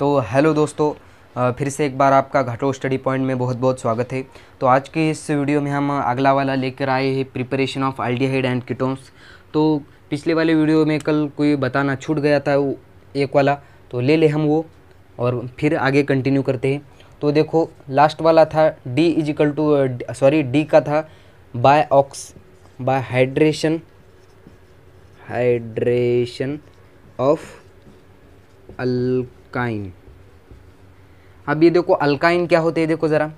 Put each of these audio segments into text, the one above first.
तो हेलो दोस्तों, फिर से एक बार आपका घाटो स्टडी पॉइंट में बहुत बहुत स्वागत है। तो आज के इस वीडियो में हम अगला वाला लेकर आए हैं, preparation of aldehyde and ketones. तो पिछले वाले वीडियो में कल कोई बताना छूट गया था, वो एक वाला, तो ले ले हम वो और फिर आगे कंटिन्यू करते हैं। तो देखो, लास्ट वाला था डी का था बाय हाइड्रेशन ऑफ अल्काइन। अब ये देखो अल्काइन क्या होते हैं, देखो ज़रा,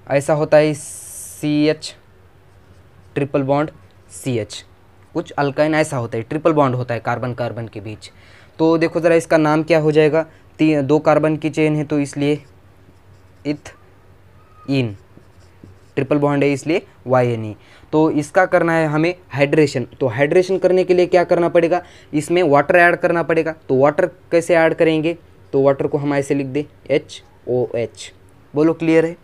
ऐसा होता है CH ट्रिपल बॉन्ड CH। कुछ अल्काइन ऐसा होता है, ट्रिपल बॉन्ड होता है कार्बन कार्बन के बीच। तो देखो ज़रा, इसका नाम क्या हो जाएगा, दो कार्बन की चेन है तो इसलिए इथीन, ट्रिपल बॉन्ड है इसलिए YNE। तो इसका करना है हमें हाइड्रेशन। तो हाइड्रेशन करने के लिए क्या करना पड़ेगा, इसमें वाटर ऐड करना पड़ेगा। तो वाटर कैसे ऐड करेंगे, तो वाटर को हम ऐसे लिख दे HOH। बोलो क्लियर है।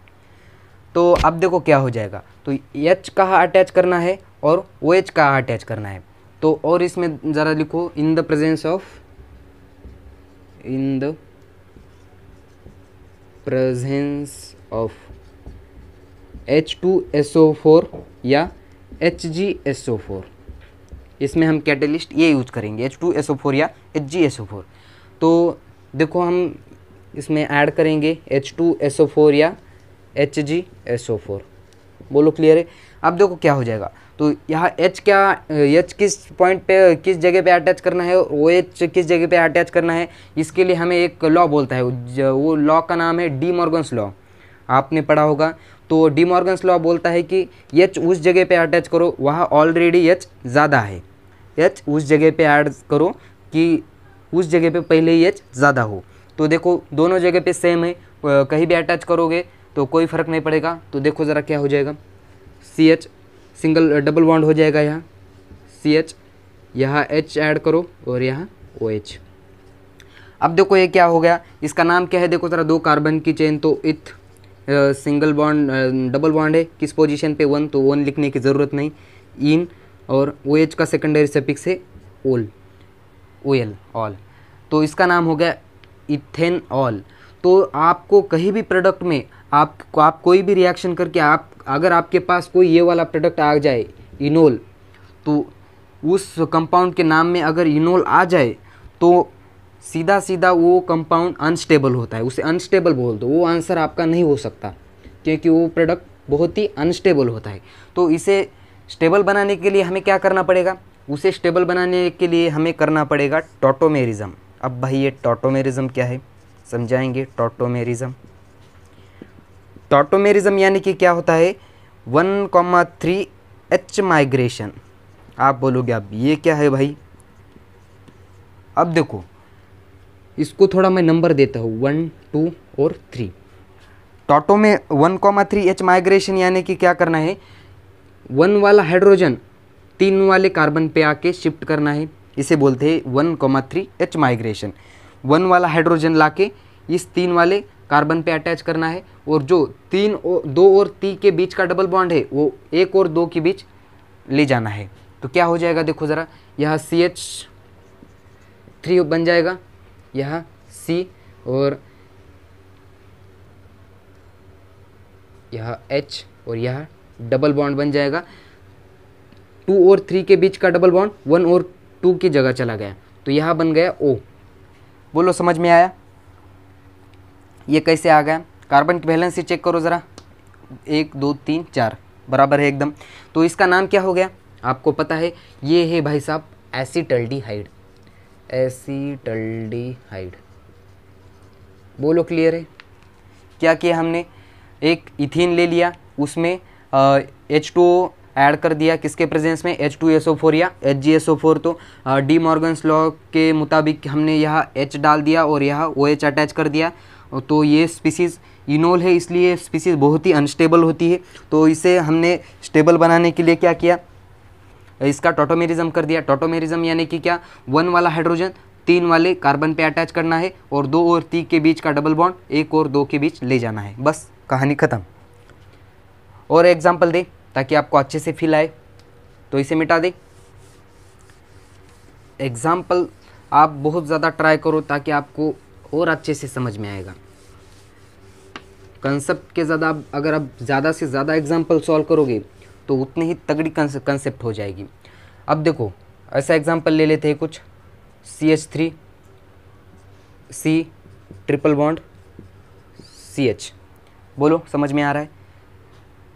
तो अब देखो क्या हो जाएगा, तो H कहाँ अटैच करना है और OH कहाँ अटैच करना है। तो और इसमें ज़रा लिखो, in the presence of H2SO4 या HgSO4। इसमें हम कैटेलिस्ट ये यूज करेंगे, H2SO4 या HgSO4। तो देखो हम इसमें ऐड करेंगे H2SO4 या HgSO4। बोलो क्लियर है। अब देखो क्या हो जाएगा, तो यहाँ H किस पॉइंट पे, किस जगह पे अटैच करना है, OH किस जगह पे अटैच करना है, इसके लिए हमें एक लॉ बोलता है। वो लॉ का नाम है डी मॉर्गन्स लॉ, आपने पढ़ा होगा। तो डी मॉर्गन्स लॉ बोलता है कि H उस जगह पे अटैच करो वहाँ ऑलरेडी H ज़्यादा है, H उस जगह पे ऐड करो कि उस जगह पे पहले ही H ज़्यादा हो। तो देखो दोनों जगह पे सेम है, कहीं भी अटैच करोगे तो कोई फ़र्क नहीं पड़ेगा। तो देखो ज़रा क्या हो जाएगा, CH सिंगल डबल बॉन्ड हो जाएगा, यहाँ CH, यहाँ H ऐड करो और यहाँ OH। अब देखो ये क्या हो गया, इसका नाम क्या है, देखो ज़रा, दो कार्बन की चेन, तो सिंगल बॉन्ड डबल बॉन्ड है, किस पोजीशन पे 1, तो 1 लिखने की ज़रूरत नहीं, इन, और OH का सेकेंडरी सफिक्स है OL। तो इसका नाम हो गया इथेनॉल। तो आपको कहीं भी प्रोडक्ट में आप कोई भी रिएक्शन करके अगर आपके पास कोई ये वाला प्रोडक्ट आ जाए इनोल, तो उस कंपाउंड के नाम में अगर इनोल आ जाए तो सीधा सीधा वो कंपाउंड अनस्टेबल होता है, उसे अनस्टेबल बोल दो, वो आंसर आपका नहीं हो सकता क्योंकि वो प्रोडक्ट बहुत ही अनस्टेबल होता है। तो इसे स्टेबल बनाने के लिए हमें क्या करना पड़ेगा, उसे स्टेबल बनाने के लिए हमें करना पड़ेगा टॉटोमेरिज्म। अब भाई ये टॉटोमेरिज्म क्या है समझाएंगे। टॉटोमेरिज्म यानी कि क्या होता है, 1,3 H माइग्रेशन। आप बोलोगे अब ये क्या है भाई। अब देखो इसको थोड़ा मैं नंबर देता हूँ, 1, 2 और 3। टॉटो में 1,3 H माइग्रेशन यानी कि क्या करना है, 1 वाला हाइड्रोजन 3 वाले कार्बन पे आके शिफ्ट करना है, इसे बोलते हैं 1,3 H माइग्रेशन। 1 वाला हाइड्रोजन लाके इस 3 वाले कार्बन पे अटैच करना है, और जो 2 और 3 के बीच का डबल बॉन्ड है वो 1 और 2 के बीच ले जाना है। तो क्या हो जाएगा, देखो ज़रा, यहाँ CH3 बन जाएगा, यहाँ C और यहाँ H, और यहाँ डबल बॉन्ड बन जाएगा। 2 और 3 के बीच का डबल बॉन्ड 1 और 2 की जगह चला गया, तो यहाँ बन गया O। बोलो समझ में आया, ये कैसे आ गया। कार्बन की वैलेंस से चेक करो ज़रा, 1 2 3 4 बराबर है एकदम। तो इसका नाम क्या हो गया, आपको पता है, ये है भाई साहब एसिटल्डिहाइड। बोलो क्लियर है। क्या किया हमने, एक इथीन ले लिया, उसमें H2O ऐड कर दिया, किसके प्रेजेंस में, H2SO4 या HgSO4। तो डी मॉर्गन्स लॉ के मुताबिक हमने यहाँ H डाल दिया और यहाँ OH अटैच कर दिया। तो ये स्पीसीज़ इनोल है, इसलिए स्पीसीज़ बहुत ही अनस्टेबल होती है। तो इसे हमने स्टेबल बनाने के लिए क्या किया, इसका टॉटोमेरिज्म कर दिया। टॉटोमेरिज्म यानी कि क्या, 1 वाला हाइड्रोजन 3 वाले कार्बन पे अटैच करना है, और 2 और 3 के बीच का डबल बॉन्ड 1 और 2 के बीच ले जाना है, बस कहानी ख़त्म। और एग्जाम्पल दे ताकि आपको अच्छे से फील आए, तो इसे मिटा दे। एग्जाम्पल आप बहुत ज़्यादा ट्राई करो ताकि आपको और अच्छे से समझ में आएगा। कंसेप्ट के ज़्यादा अगर आप ज़्यादा से ज़्यादा एग्जाम्पल सॉल्व करोगे तो उतनी ही तगड़ी कंसेप्ट हो जाएगी। अब देखो ऐसा एग्जाम्पल ले लेते हैं कुछ, CH3 C triple bond CH, बोलो समझ में आ रहा है,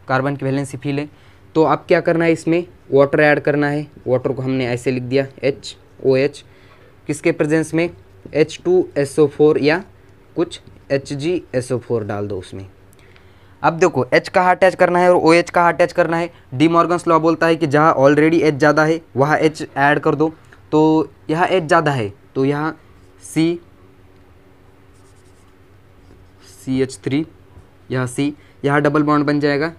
कार्बन की वैलेंसी फील है। तो अब क्या करना है, इसमें वाटर ऐड करना है। वाटर को हमने ऐसे लिख दिया HOH, किसके प्रेजेंस में, H2SO4 या कुछ HgSO4 डाल दो उसमें। अब देखो H कहाँ अटैच करना है और OH कहाँ अटैच करना है। डी मॉर्गन्स लॉ बोलता है कि जहाँ ऑलरेडी H ज़्यादा है वहाँ H ऐड कर दो। तो यहाँ H ज़्यादा है तो यहाँ CH3, यहाँ C, यहाँ डबल बॉन्ड बन जाएगा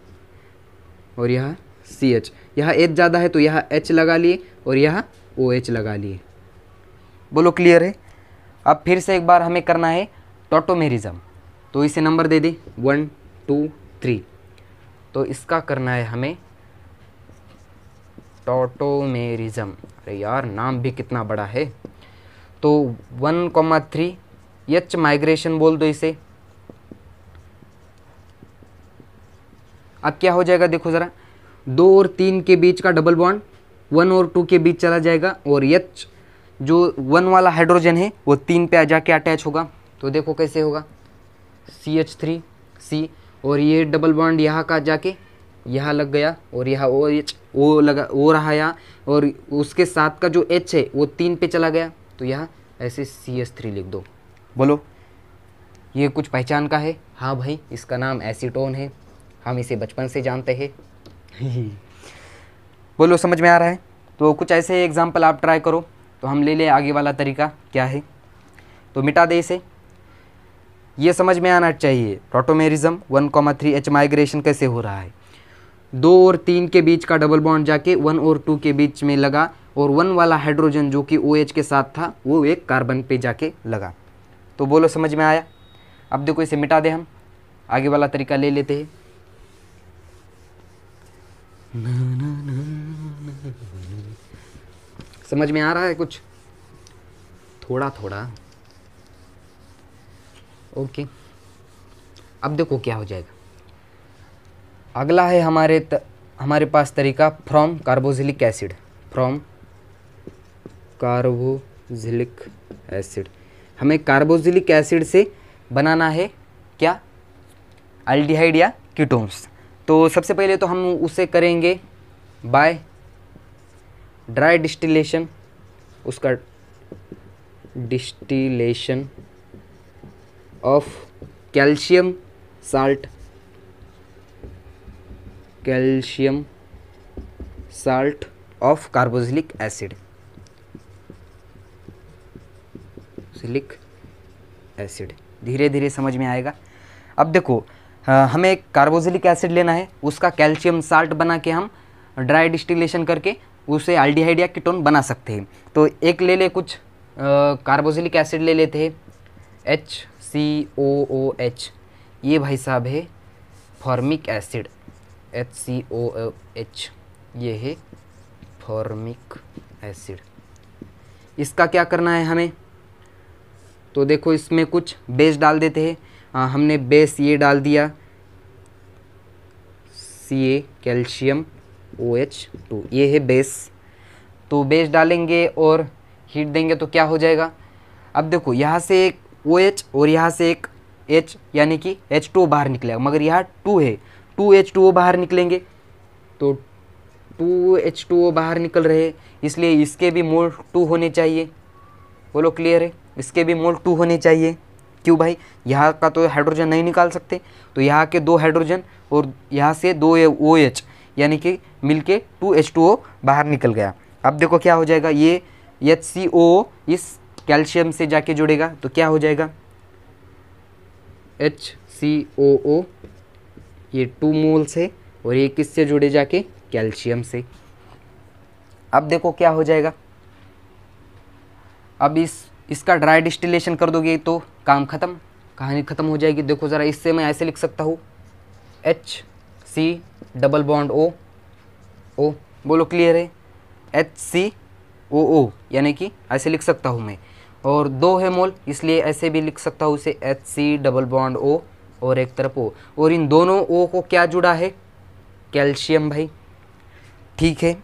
और यहाँ CH। यहाँ H ज़्यादा है तो यहाँ H लगा लिए और यहाँ OH लगा लिए। बोलो क्लियर है। अब फिर से एक बार हमें करना है टॉटोमेरिज्म, तो इसे नंबर दे दे 1 2 3। तो इसका करना है हमें टॉटोमेरिज्म। अरे यार नाम भी कितना बड़ा है। तो 1,3 H माइग्रेशन बोल दो इसे। अब क्या हो जाएगा देखो ज़रा, 2 और 3 के बीच का डबल बॉन्ड 1 और 2 के बीच चला जाएगा और H जो 1 वाला हाइड्रोजन है वो 3 पे जाके अटैच होगा। तो देखो कैसे होगा, CH3 C और ये डबल बॉन्ड यहाँ का जाके यहाँ लग गया और यहाँ OH O लगा, O रहा यहाँ, और उसके साथ का जो H है वो 3 पे चला गया। तो यहाँ ऐसे CH3 लिख दो। बोलो ये कुछ पहचान का है। हाँ भाई इसका नाम एसीटोन है, हम इसे बचपन से जानते हैं। बोलो समझ में आ रहा है। तो कुछ ऐसे एग्जाम्पल आप ट्राई करो। तो हम ले ले आगे वाला तरीका क्या है, तो मिटा दे इसे। ये समझ में आना चाहिए टॉटोमेरिज्म 1,3 H माइग्रेशन कैसे हो रहा है। 2 और 3 के बीच का डबल बॉन्ड जाके 1 और 2 के बीच में लगा और 1 वाला हाइड्रोजन जो कि OH के साथ था वो एक कार्बन पे जाके लगा। तो बोलो समझ में आया। अब देखो इसे मिटा दे, हम आगे वाला तरीका ले लेते हैं। समझ में आ रहा है कुछ, थोड़ा थोड़ा। ओके अब देखो क्या हो जाएगा। अगला है हमारे पास तरीका from carboxylic acid. From carboxylic acid, हमें कार्बोक्सिलिक एसिड से बनाना है क्या, एल्डिहाइड या कीटोन्स। तो सबसे पहले तो हम उसे करेंगे बाय ड्राई डिस्टिलेशन। उसका distillation of calcium salt, calcium salt of carboxylic acid, सिलिक एसिड। धीरे धीरे समझ में आएगा। अब देखो हमें एक कार्बोक्सिलिक एसिड लेना है, उसका कैल्शियम साल्ट बना के हम ड्राई डिस्टिलेशन करके उसे एल्डिहाइड या कीटोन बना सकते हैं। तो एक ले ले कुछ कार्बोक्सिलिक एसिड ले लेते हैं HCOOH। ये भाई साहब है फॉर्मिक एसिड, HCOOH ये है फॉर्मिक एसिड। इसका क्या करना है हमें, तो देखो इसमें कुछ बेस डाल देते हैं। हमने बेस ये डाल दिया Ca कैल्शियम OH2, ये है बेस। तो बेस डालेंगे और हीट देंगे तो क्या हो जाएगा। अब देखो यहाँ से एक OH और यहाँ से एक H यानी कि H2O बाहर निकलेगा, मगर यहाँ 2 है, 2H2O बाहर निकलेंगे। तो 2H2O बाहर निकल रहे हैं, इसलिए इसके भी मोल 2 होने चाहिए। बोलो क्लियर है, इसके भी मोल 2 होने चाहिए। क्यों भाई, यहाँ का तो हाइड्रोजन नहीं निकाल सकते, तो यहाँ के 2 हाइड्रोजन और यहाँ से 2 OH यानी कि मिलके 2H2O बाहर निकल गया। अब देखो क्या हो जाएगा, ये HCO इस कैल्शियम से जाके जुड़ेगा तो क्या हो जाएगा HCOO, ये 2 मोल्स है और ये किससे जुड़े जाके कैल्शियम से। अब देखो क्या हो जाएगा, अब इसका ड्राई डिस्टिलेशन कर दोगे तो काम खत्म, कहानी खत्म हो जाएगी। देखो ज़रा इससे मैं ऐसे लिख सकता हूँ HC डबल बॉन्ड O, बोलो क्लियर है, HCOO यानी कि ऐसे लिख सकता हूँ मैं। और 2 है मोल, इसलिए ऐसे भी लिख सकता हूँ उसे HC डबल बॉन्ड O और एक तरफ O, और इन दोनों O को क्या जुड़ा है, कैल्शियम भाई। ठीक है,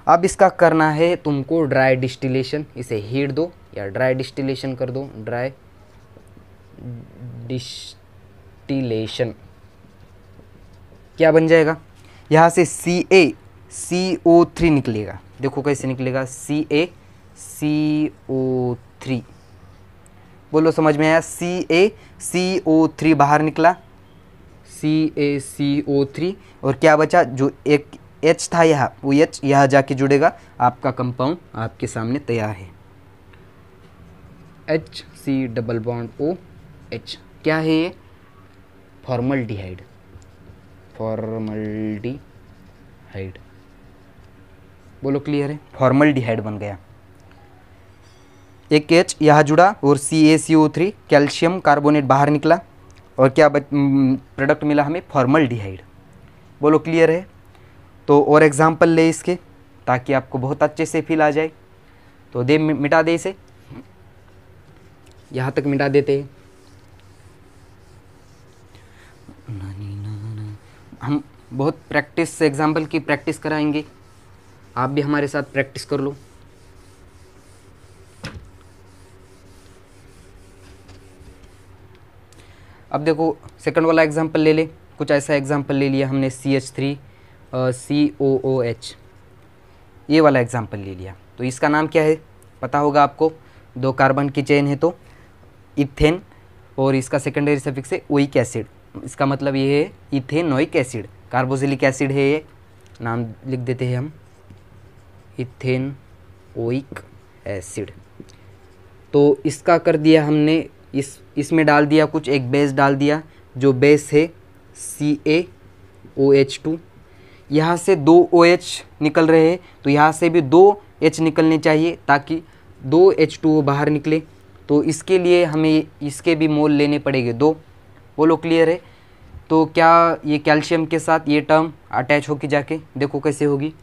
अब इसका करना है तुमको ड्राई डिस्टिलेशन, इसे हीट दो या ड्राई डिस्टिलेशन कर दो, ड्राई डिस्टिलेशन। क्या बन जाएगा, यहाँ से CaCO3 निकलेगा, देखो कैसे निकलेगा, CaCO3, बोलो समझ में आया, CaCO3 बाहर निकला, CaCO3, और क्या बचा, जो एक H था यहाँ, वो H यहाँ जाके जुड़ेगा, आपका कंपाउंड आपके सामने तैयार है, HC डबल बॉन्ड OH। क्या है ये, फॉर्मल्डिहाइड, फॉर्मल्डिहाइड, बोलो क्लियर है, फॉर्मल्डिहाइड बन गया। एक H यहाँ जुड़ा और CaCO3 कैल्शियम कार्बोनेट बाहर निकला, और क्या प्रोडक्ट मिला हमें, फॉर्मल्डिहाइड, बोलो क्लियर है। तो और एग्जांपल ले इसके, ताकि आपको बहुत अच्छे से फील आ जाए। तो दे मिटा दे इसे, यहाँ तक मिटा देते हैं। हम बहुत प्रैक्टिस से एग्जाम्पल की प्रैक्टिस कराएंगे, आप भी हमारे साथ प्रैक्टिस कर लो। अब देखो सेकंड वाला एग्जाम्पल ले ले, कुछ ऐसा एग्जाम्पल ले लिया हमने, CH3 COOH, ये वाला एग्जाम्पल ले लिया। तो इसका नाम क्या है पता होगा आपको, 2 कार्बन की चेन है तो इथेन, और इसका सेकेंडरी सफिक्स है ओइक एसिड, इसका मतलब ये है इथेनोइक एसिड, कार्बोक्सिलिक एसिड है ये, नाम लिख देते हैं हम इथेनोइक एसिड। तो इसका कर दिया हमने, इसमें डाल दिया कुछ, एक बेस डाल दिया, जो बेस है CaOH2। यहाँ से 2 OH निकल रहे हैं, तो यहाँ से भी 2 H निकलने चाहिए, ताकि 2 H2O बाहर निकले। तो इसके लिए हमें इसके भी मोल लेने पड़ेंगे 2, बोलो क्लियर है। तो क्या ये कैल्शियम के साथ ये टर्म अटैच होगी जाके, देखो कैसे होगी,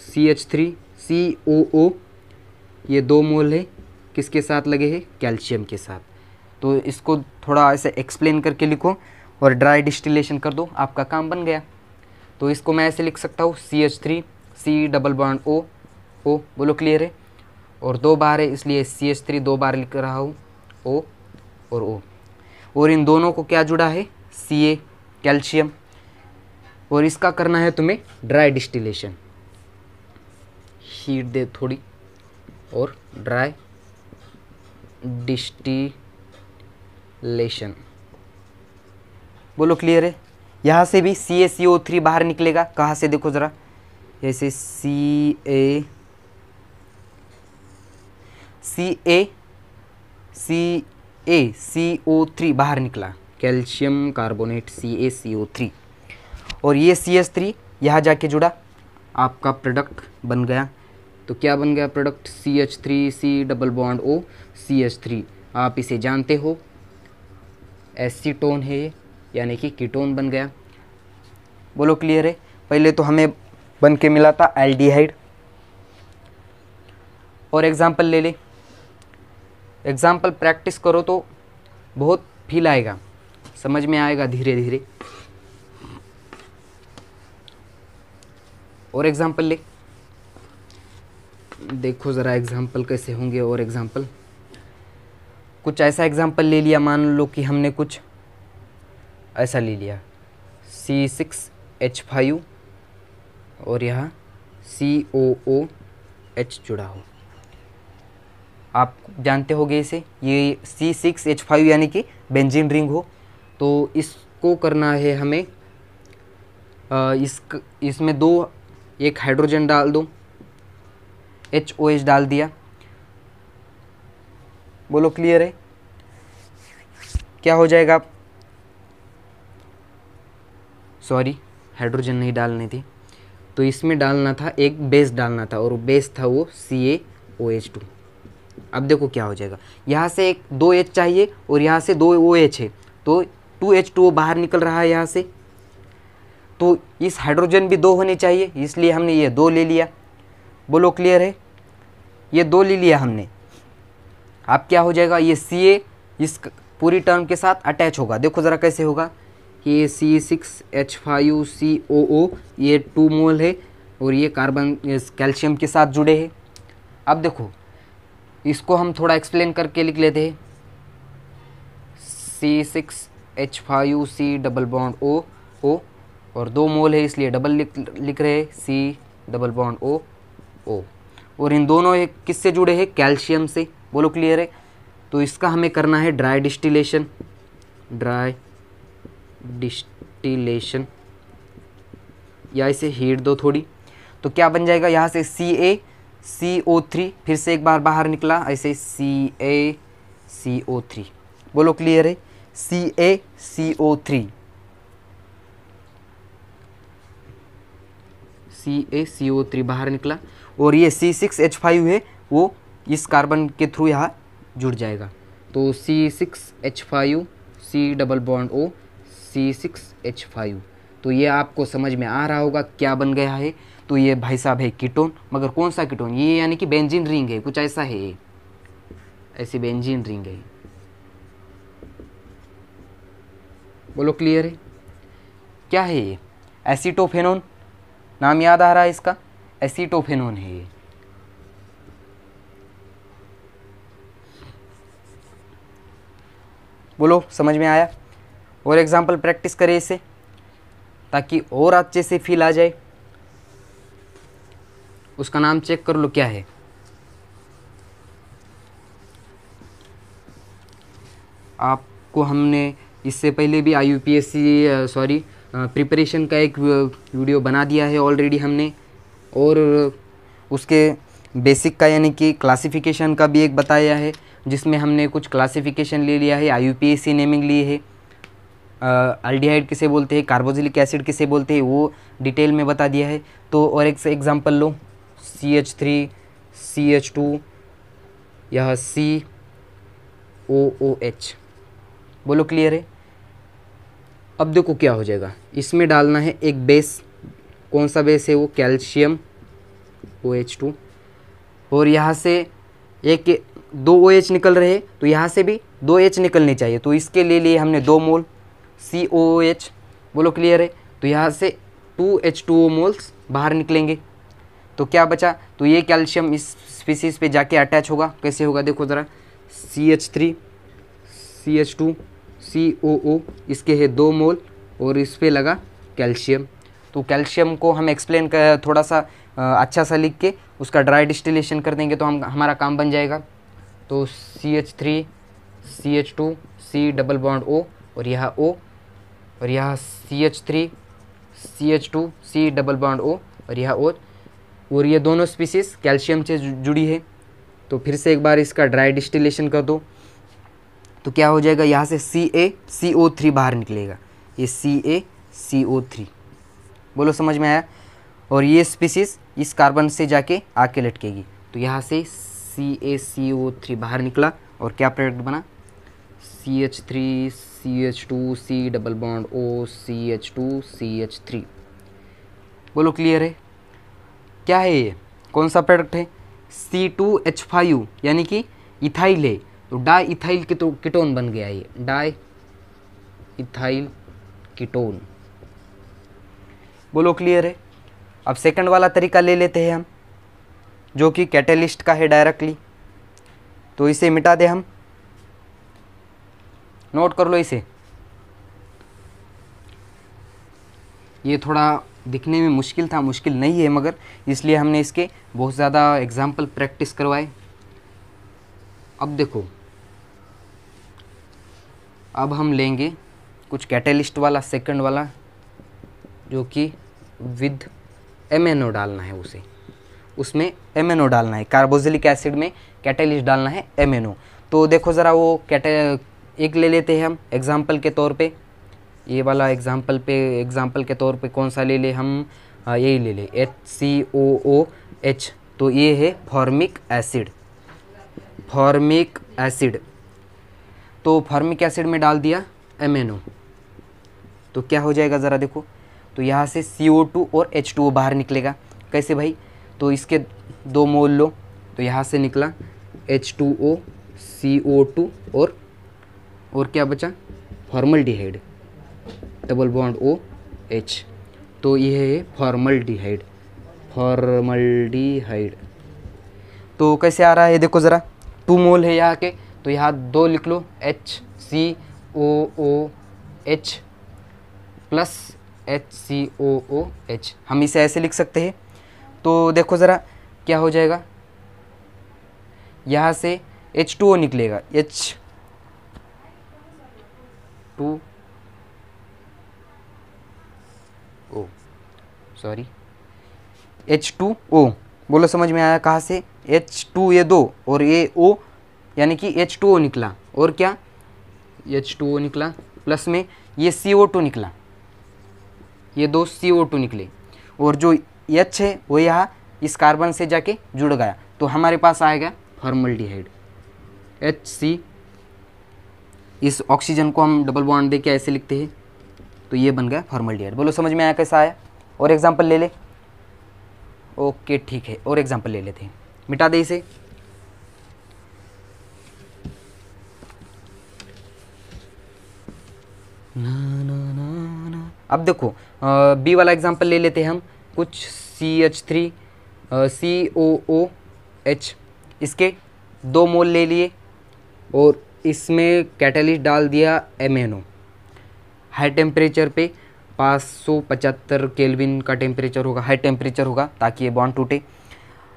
CH3COO, ये 2 मोल है, किसके साथ लगे हैं, कैल्शियम के साथ। तो इसको थोड़ा ऐसे एक्सप्लेन करके लिखो और ड्राई डिस्टिलेशन कर दो, आपका काम बन गया। तो इसको मैं ऐसे लिख सकता हूँ, CH3C डबल बॉन्ड O, बोलो क्लियर है, और 2 बार है इसलिए CH3 2 बार लिख रहा हूँ, O और O, और इन दोनों को क्या जुड़ा है, Ca कैल्शियम, और इसका करना है तुम्हें ड्राई डिस्टिलेशन, हीट दे थोड़ी, और ड्राई डिस्टिलेशन, बोलो क्लियर है। यहाँ से भी CaCO3 बाहर निकलेगा, कहाँ से देखो ज़रा, जैसे CaCO3 बाहर निकला, कैल्शियम कार्बोनेट CaCO3, और ये CH3 यहाँ जाके जुड़ा, आपका प्रोडक्ट बन गया। तो क्या बन गया product, CH3C double bond O CH3, आप इसे जानते हो एसीटोन है, यानी कि कीटोन बन गया, बोलो क्लियर है। पहले तो हमें बन के मिला था एल्डिहाइड। और एग्जाम्पल ले ले, एग्जाम्पल प्रैक्टिस करो तो बहुत फील आएगा, समझ में आएगा धीरे धीरे। और एग्जाम्पल ले, देखो ज़रा एग्जाम्पल कैसे होंगे। और एग्जाम्पल कुछ ऐसा एग्जाम्पल ले लिया, मान लो कि हमने कुछ ऐसा ले लिया, C6H5 और यहाँ COOH जुड़ा हो, आप जानते होंगे इसे, ये C6H5 यानी कि बेंजीन रिंग हो। तो इसको करना है हमें, इसमें 2, एक हाइड्रोजन डाल दो, HOH डाल दिया, बोलो क्लियर है। क्या हो जाएगा, सॉरी हाइड्रोजन नहीं डालनी थी, तो इसमें डालना था, एक बेस डालना था, और बेस था वो CaOH2। अब देखो क्या हो जाएगा, यहाँ से एक 2H चाहिए और यहाँ से 2 OH है, तो 2H2O बाहर निकल रहा है यहाँ से, तो इस हाइड्रोजन भी 2 होने चाहिए, इसलिए हमने ये 2 ले लिया, बोलो क्लियर है, ये 2 ले लिया हमने। आप क्या हो जाएगा, ये Ca इस पूरी टर्म के साथ अटैच होगा। देखो ज़रा कैसे होगा, ये C6H5COO ये 2 मोल है और ये कार्बन कैल्शियम के साथ जुड़े हैं। अब देखो इसको हम थोड़ा एक्सप्लेन करके लिख लेते हैं। C6H5C डबल बॉन्ड O और 2 मोल है इसलिए डबल लिख रहे हैं, C डबल बॉन्ड O और इन दोनों किससे जुड़े हैं, कैल्शियम से। बोलो क्लियर है। तो इसका हमें करना है ड्राई डिस्टिलेशन, या इसे हीट दो थोड़ी। तो क्या बन जाएगा, यहाँ से CaCO3 फिर से एक बार बाहर निकला, ऐसे CaCO3। बोलो क्लियर है, CaCO3 बाहर निकला और ये C6H5 है वो इस कार्बन के थ्रू यहाँ जुड़ जाएगा। तो C6H5 C double bond O C6H5। तो ये आपको समझ में आ रहा होगा क्या बन गया है। तो ये भाई साहब है कीटोन, मगर कौन सा कीटोन, ये यानी कि बेंजीन रिंग है, कुछ ऐसा है, ऐसी बेंजीन रिंग है। बोलो क्लियर है। क्या है ये, एसीटोफेनोन, नाम याद आ रहा है इसका, एसीटोफेनोन है ये। बोलो समझ में आया। और एग्जाम्पल प्रैक्टिस करें इसे ताकि और अच्छे से फील आ जाए। उसका नाम चेक कर लो क्या है। आपको हमने इससे पहले भी IUPAC प्रिपरेशन का एक वीडियो बना दिया है ऑलरेडी हमने, और उसके बेसिक का यानी कि क्लासिफिकेशन का भी एक बताया है, जिसमें हमने कुछ क्लासिफिकेशन ले लिया है, IUPAC नेमिंग ली है, अल्डिहाइड किसे बोलते हैं, कार्बोक्सिलिक एसिड किसे बोलते हैं, वो डिटेल में बता दिया है। तो और एक एग्जांपल लो, CH3 CH2 यह COOH। बोलो क्लियर है। अब देखो क्या हो जाएगा, इसमें डालना है एक बेस, कौन सा बेस है वो, कैल्शियम OH2, और यहाँ से एक 2 OH निकल रहे हैं तो यहाँ से भी 2 H निकलने चाहिए। तो इसके लिए हमने 2 मोल COOH। बोलो क्लियर है। तो यहाँ से 2 H2O मोल्स बाहर निकलेंगे। तो क्या बचा, तो ये कैल्शियम इस स्पीसीज पे जाके अटैच होगा। कैसे होगा देखो ज़रा, CH3 CH2 COO, इसके है 2 मोल और इस पे लगा कैल्शियम। तो कैल्शियम को हम एक्सप्लेन कर थोड़ा सा अच्छा सा लिख के उसका ड्राई डिस्टिलेशन कर देंगे तो हमारा काम बन जाएगा। तो CH3 CH2 C double bond O और यहाँ O, और यहाँ CH3 CH2 C double bond O और यहाँ O, और ये दोनों स्पीसीज कैल्शियम से जुड़ी है। तो फिर से एक बार इसका ड्राई डिस्टिलेशन कर दो तो क्या हो जाएगा, यहाँ से CaCO3 बाहर निकलेगा, ये CaCO3। बोलो समझ में आया। और ये स्पीसीज इस कार्बन से जाके आके लटकेगी। तो यहाँ से CaCO3 बाहर निकला और क्या प्रोडक्ट बना, CH3 CH2 C double bond O CH2 CH3। बोलो क्लियर है। क्या है ये, कौन सा प्रोडक्ट है, C2H5 यानी कि इथाइल है। तो डाई इथाइल कीटोन बन गया ये, डाई इथाइल कीटोन। बोलो क्लियर है। अब सेकंड वाला तरीका ले लेते हैं हम, जो कि कैटेलिस्ट का है डायरेक्टली। तो इसे मिटा दे हम, नोट कर लो इसे। ये थोड़ा दिखने में मुश्किल था, मुश्किल नहीं है मगर, इसलिए हमने इसके बहुत ज़्यादा एग्जाम्पल प्रैक्टिस करवाए। अब देखो, अब हम लेंगे कुछ कैटेलिस्ट वाला सेकंड वाला, जो कि विद MNO डालना है उसे, उसमें MNO डालना है, कार्बोक्सिलिक एसिड में कैटेलिस्ट डालना है MNO। तो देखो ज़रा वो एक ले लेते हैं हम एग्जाम्पल के तौर पे, ये वाला एग्जाम्पल के तौर पे कौन सा ले ले हम, यही ले ले HCOOH। तो ये है फॉर्मिक एसिड, फॉर्मिक एसिड। तो फॉर्मिक एसिड में डाल दिया MNO तो क्या हो जाएगा ज़रा देखो, तो यहाँ से CO2 और H2O बाहर निकलेगा। कैसे भाई, तो इसके 2 मोल लो, तो यहाँ से निकला H2O CO2 और क्या बचा, फॉर्मल्डिहाइड, डबल बॉन्ड OH। तो ये है फॉर्मल्डिहाइड। तो कैसे आ रहा है देखो ज़रा, 2 मोल है यहाँ के, तो यहाँ 2 लिख लो, HCOOH प्लस HCOOH, हम इसे ऐसे लिख सकते हैं। तो देखो ज़रा क्या हो जाएगा, यहाँ से H2O निकलेगा, H2O, सॉरी H2O, बोलो समझ में आया कहाँ से, H2 ये 2 और ये O, यानी कि H2O निकला, और क्या H2O निकला, प्लस में ये CO2 निकला, ये 2 CO2 निकले, और जो H है वो यहाँ इस कार्बन से जाके जुड़ गया, तो हमारे पास आएगा फॉर्मल्डिहाइड, HC। इस ऑक्सीजन को हम डबल बॉन्ड दे के ऐसे लिखते हैं, तो ये बन गया फॉर्मल्डिहाइड। बोलो समझ में आया कैसा आया, और एग्जाम्पल ले ले। ओके ठीक है, और एग्जाम्पल ले लेते हैं, मिटा दे इसे। अब देखो बी वाला एग्जाम्पल ले लेते हैं हम, कुछ CH3 COOH, इसके 2 मोल ले लिए और इसमें कैटलिस्ट डाल दिया MnO। हाई टेम्परेचर पे 575 केल्विन का टेम्परेचर होगा, हाई टेम्परेचर होगा, ताकि ये बॉन्ड टूटे।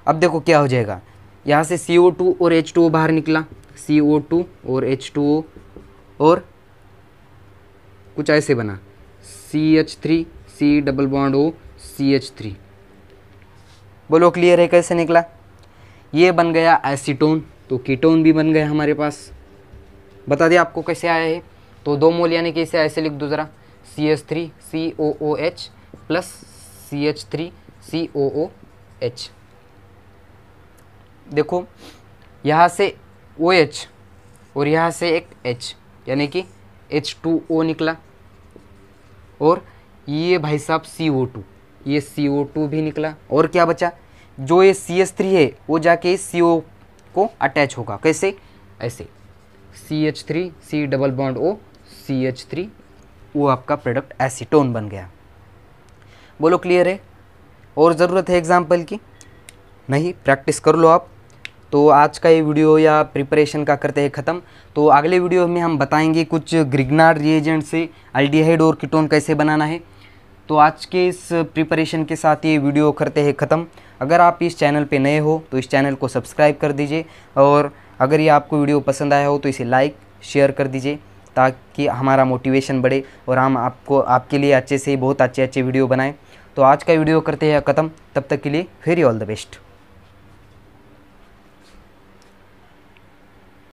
अब देखो क्या हो जाएगा, यहाँ से CO2 और H2O बाहर निकला, CO2 और H2O, और कुछ ऐसे बना, CH3 C double bond O CH3। बोलो क्लियर है कैसे निकला, ये बन गया एसीटोन। तो कीटोन भी बन गया हमारे पास, बता दिया आपको कैसे आया है। तो 2 मोल यानी कि इसे ऐसे लिख दो ज़रा, CH3 COOH plus CH3 COOH। देखो यहाँ से OH और यहाँ से एक H, यानी कि H2O निकला, और ये भाई साहब CO2, ये CO2 भी निकला, और क्या बचा, जो ये CH3 है वो जाके इस CO को अटैच होगा, कैसे, ऐसे CH3 C double bond O CH3, वो आपका प्रोडक्ट एसीटोन बन गया। बोलो क्लियर है, और ज़रूरत है एग्जाम्पल की, नहीं प्रैक्टिस कर लो आप। तो आज का ये वीडियो या प्रिपरेशन का करते हैं ख़त्म। तो अगले वीडियो में हम बताएंगे कुछ ग्रिग्नार्ड रिएजेंट से एल्डिहाइड और कीटोन कैसे बनाना है। तो आज के इस प्रिपरेशन के साथ ये वीडियो करते हैं ख़त्म। अगर आप इस चैनल पे नए हो तो इस चैनल को सब्सक्राइब कर दीजिए, और अगर ये आपको वीडियो पसंद आया हो तो इसे लाइक शेयर कर दीजिए, ताकि हमारा मोटिवेशन बढ़े और हम आपके लिए अच्छे से बहुत अच्छे वीडियो बनाएं। तो आज का वीडियो करते हैं ख़त्म, तब तक के लिए वेरी ऑल द बेस्ट।